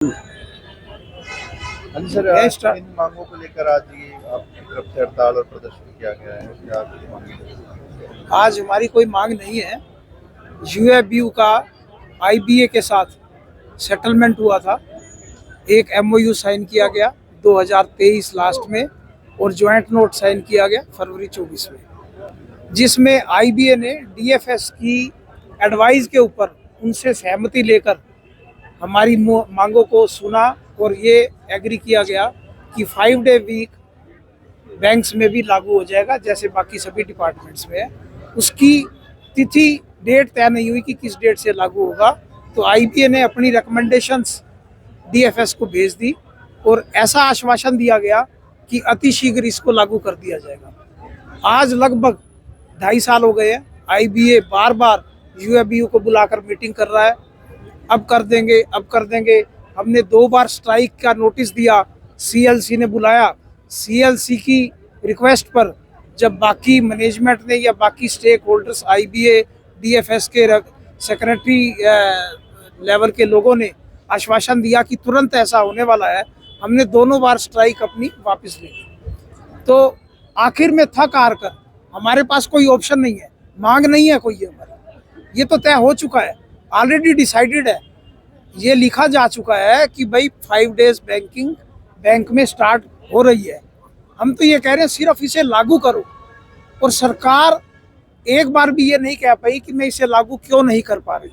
हाँ जी सर, इन मांगों को लेकर आज ये आपकी तरफ से हड़ताल और प्रदर्शन किया गया है, क्या कुछ मांगे? आज हमारी कोई मांग नहीं है। यूएबीयू का आईबीए के साथ सेटलमेंट हुआ था। एक एमओयू साइन किया गया 2023 लास्ट में और ज्वाइंट नोट साइन किया गया फरवरी 24 में, जिसमें आईबीए ने डीएफएस की एडवाइस के ऊपर उनसे सहमति लेकर हमारी मांगों को सुना और ये एग्री किया गया कि 5 डे वीक बैंक्स में भी लागू हो जाएगा जैसे बाकी सभी डिपार्टमेंट्स में है। उसकी तिथि डेट तय नहीं हुई कि किस डेट से लागू होगा, तो आईबीए ने अपनी रिकमेंडेशंस डीएफएस को भेज दी और ऐसा आश्वासन दिया गया कि अतिशीघ्र इसको लागू कर दिया जाएगा। आज लगभग 2.5 साल हो गए हैं। आईबीए बार बार यूएबीयू को बुलाकर मीटिंग कर रहा है, अब कर देंगे, अब कर देंगे। हमने 2 बार स्ट्राइक का नोटिस दिया, सीएलसी ने बुलाया। सीएलसी की रिक्वेस्ट पर जब बाकी मैनेजमेंट ने या बाकी स्टेक होल्डर्स आईबीए डीएफएस के सेक्रेटरी लेवल के लोगों ने आश्वासन दिया कि तुरंत ऐसा होने वाला है, हमने दोनों बार स्ट्राइक अपनी वापस ले ली। तो आखिर में थक हार कर हमारे पास कोई ऑप्शन नहीं है, मांग नहीं है कोई हमारी। ये तो तय हो चुका है, ऑलरेडी डिसाइडेड है, ये लिखा जा चुका है कि भाई 5 डेज बैंकिंग बैंक में स्टार्ट हो रही है। हम तो ये कह रहे हैं सिर्फ इसे लागू करो, और सरकार एक बार भी ये नहीं कह पाई कि मैं इसे लागू क्यों नहीं कर पा रही।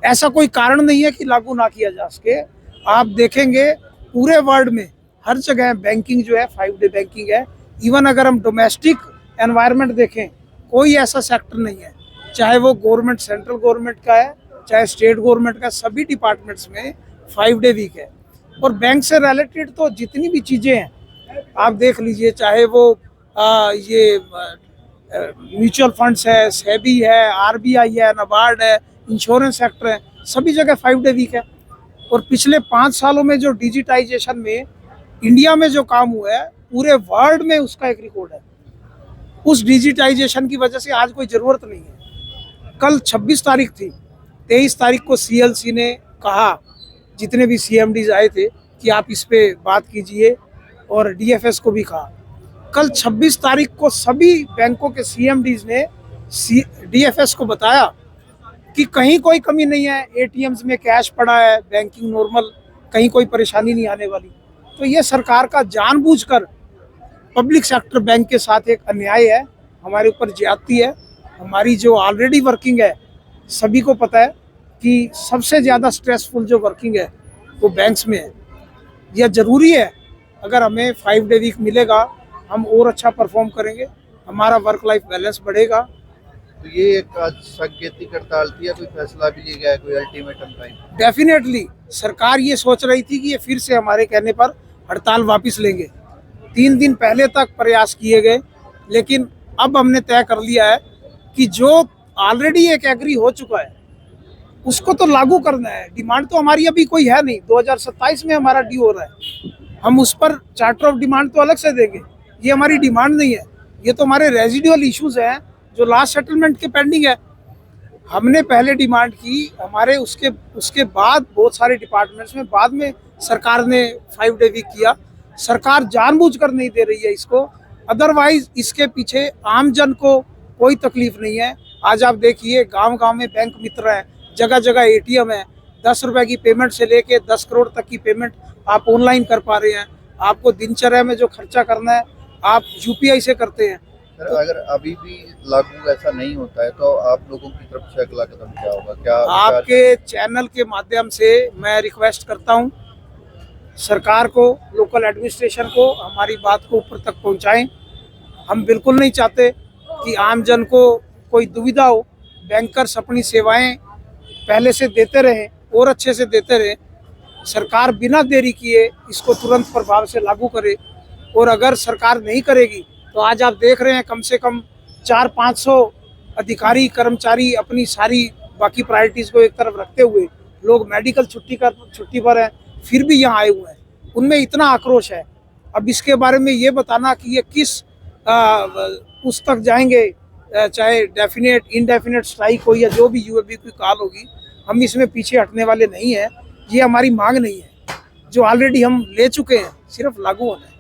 ऐसा कोई कारण नहीं है कि लागू ना किया जा सके। आप देखेंगे पूरे वर्ल्ड में हर जगह बैंकिंग जो है 5 डे बैंकिंग है। इवन अगर हम डोमेस्टिक एनवायरनमेंट देखें, कोई ऐसा सेक्टर नहीं है, चाहे वो गवर्नमेंट सेंट्रल गवर्नमेंट का है चाहे स्टेट गवर्नमेंट का, सभी डिपार्टमेंट्स में 5 डे वीक है। और बैंक से रिलेटेड तो जितनी भी चीज़ें हैं आप देख लीजिए, चाहे वो ये म्यूचुअल फंड्स है, सेबी है, आरबीआई है, नाबार्ड है, इंश्योरेंस सेक्टर है, सभी जगह 5 डे वीक है। और पिछले 5 सालों में जो डिजिटाइजेशन में इंडिया में जो काम हुआ है, पूरे वर्ल्ड में उसका एक रिकॉर्ड है। उस डिजिटाइजेशन की वजह से आज कोई ज़रूरत नहीं है। कल 26 तारीख थी, 23 तारीख को सीएलसी ने कहा, जितने भी सीएमडीज आए थे, कि आप इस पे बात कीजिए, और डीएफएस को भी कहा। कल 26 तारीख को सभी बैंकों के सीएमडीज ने डीएफएस को बताया कि कहीं कोई कमी नहीं है, एटीएम्स में कैश पड़ा है, बैंकिंग नॉर्मल, कहीं कोई परेशानी नहीं आने वाली। तो ये सरकार का जानबूझकर पब्लिक सेक्टर बैंक के साथ एक अन्याय है, हमारे ऊपर ज्यादती है। हमारी जो ऑलरेडी वर्किंग है, सभी को पता है कि सबसे ज़्यादा स्ट्रेसफुल जो वर्किंग है वो बैंक्स में है। यह ज़रूरी है, अगर हमें 5 डे वीक मिलेगा हम और अच्छा परफॉर्म करेंगे, हमारा वर्क लाइफ बैलेंस बढ़ेगा। तो ये एक आज सांकेतिक हड़ताल थी या कोई फैसला भी लिया गया है, कोई अल्टीमेटम टाइम? डेफिनेटली सरकार ये सोच रही थी कि ये फिर से हमारे कहने पर हड़ताल वापस लेंगे। 3 दिन पहले तक प्रयास किए गए, लेकिन अब हमने तय कर लिया है कि जो ऑलरेडी एक एग्री हो चुका है उसको तो लागू करना है। डिमांड तो हमारी अभी कोई है नहीं, 2027 में हमारा ड्यू हो रहा है, हम उस पर चार्टर ऑफ डिमांड तो अलग से देंगे। ये हमारी डिमांड नहीं है, ये तो हमारे रेजिडुअल इश्यूज हैं जो लास्ट सेटलमेंट के पेंडिंग है। हमने पहले डिमांड की, हमारे उसके बाद बहुत सारे डिपार्टमेंट्स में बाद में सरकार ने 5 डे वीक किया। सरकार जानबूझकर नहीं दे रही है इसको, अदरवाइज इसके पीछे आम जन को कोई तकलीफ नहीं है। आज आप देखिए गांव-गांव में बैंक मित्र हैं, जगह जगह एटीएम है, 10 रुपए की पेमेंट से लेके 10 करोड़ तक की पेमेंट आप ऑनलाइन कर पा रहे हैं। आपको दिनचर्या में जो खर्चा करना है आप यूपीआई से करते हैं। सर, अगर अभी भी लागू ऐसा नहीं होता है तो आप लोगों की तरफ से अगला कदम क्या होगा? क्या आपके चैनल के माध्यम से मैं रिक्वेस्ट करता हूं सरकार को, लोकल एडमिनिस्ट्रेशन को, हमारी बात को ऊपर तक पहुंचाएं। हम बिल्कुल नहीं चाहते कि आम जन को कोई दुविधा हो। बैंकर्स अपनी सेवाएं पहले से देते रहें और अच्छे से देते रहें। सरकार बिना देरी किए इसको तुरंत प्रभाव से लागू करे, और अगर सरकार नहीं करेगी तो आज आप देख रहे हैं कम से कम 400-500 अधिकारी कर्मचारी अपनी सारी बाकी प्रायोरिटीज़ को एक तरफ रखते हुए, लोग मेडिकल छुट्टी पर हैं, फिर भी यहाँ आए हुए हैं। उनमें इतना आक्रोश है। अब इसके बारे में ये बताना कि ये किस उस तक जाएंगे, चाहे डेफिनेट इनडेफिनेट स्ट्राइक हो या जो भी यूएबी की कॉल होगी, हम इसमें पीछे हटने वाले नहीं हैं। ये हमारी मांग नहीं है। जो ऑलरेडी हम ले चुके हैं, सिर्फ लागू होना है।